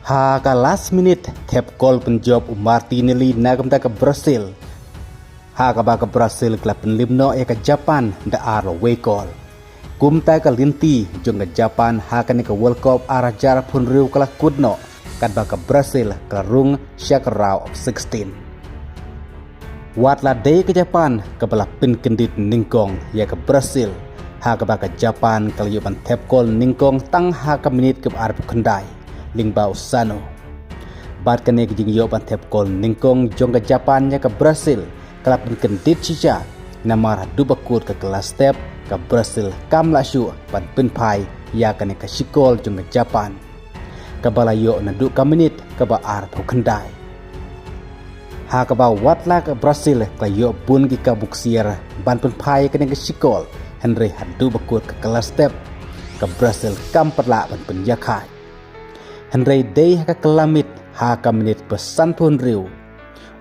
Haga last minute tap gol penjawab Martinelli nagam ke Brazil. Haga ke Brazil klub penlimno ke Japan da away gol. Kumta ke linti jong ke Japan haga ke World Cup arajar pun riu kala kudno kad ke Brazil ke rung syak round of 16. Watla day ke Japan ke bala pin kendit ningkong ya ke Brazil. Haga ke Japan ke yuban tap gol ningkong tang haga menit ke arab kendai. Lingbao Sano. Bat kene ke jing yoban tap gol ningkong jong ke Japan ya ke Brazil. Kelap kendit cica namar dubakut ke kelas step ke Brazil kam lasu pan pinpai ya kene ke sikol jong ke Japan. Ke balayo na du ka menit ke ba arab kendai. Ha ke ba watla ke Brazil ke yo bun ki ka buksier ban pinpai kene ke sikol Henry hadu bakut ke kelas step ke Brazil kam perla ban penjakai. Henry day haka kelamit haka menit pesan pun riu.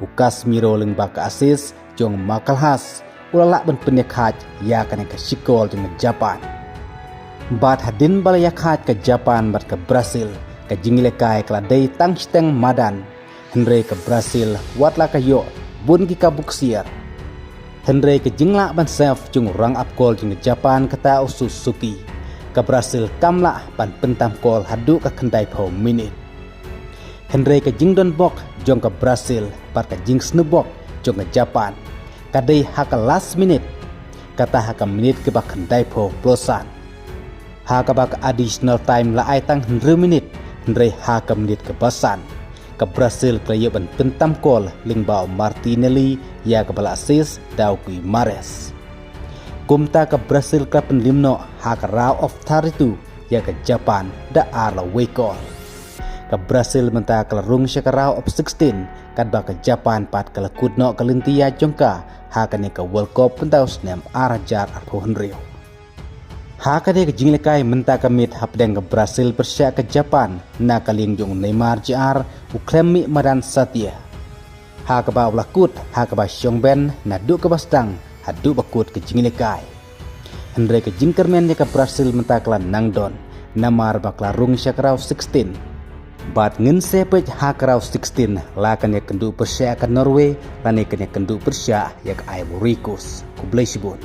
Ukas miro ling baka asis jong makal has ulala ben penyakat ya kena ke sikol jong Japan. Bat hadin bala yakat ke Japan bat ke Brazil ke jingilekai kala day tang steng madan. Henry ke Brazil watla ke yo bun ki kabuksier. Henry ke jingla ban sef jong rang up gol jong Japan kata Suzuki. Ke Brazil kamlah pan pentam kol hadu ke kendai po minit. Henry ke jingdon bok jong ke Brazil par ke jing snubok jong ke Japan. Kadai haka last minute kata haka menit ke bak kendai po plosan. Haka bak additional time la ai tang 1 minit Henry haka menit ke basan. Ke Brazil ke yoban pentam kol lingbao Martinelli ya ke bala asis dau kui Mares. Kumta ke Brazil ke penlimno hak round of 32 ya ke Japan da away gol. Ke Brazil menta ke rung syak round of 16 kadba ke Japan pat ke kudno ke lintia jongka hakane ke World Cup pentau snem arajar arpuhun riu. Hakane ke jinglekai menta ke mit hapdeng ke Brazil persyak ke Japan na kaling jong Neymar JR uklemi madan satya. Hakaba ulakut hakaba syongben na du ke bastang hadu bakut ke jingilekai. Henry ke jingkermen ke Brazil mentaklan nangdon namar bakla rung syakrau 16. Bat ngin sepej hakrau 16 lakan ya kendu persya ke Norway lani kenya kendu persya ya ke Ivory Coast ku Blisbon.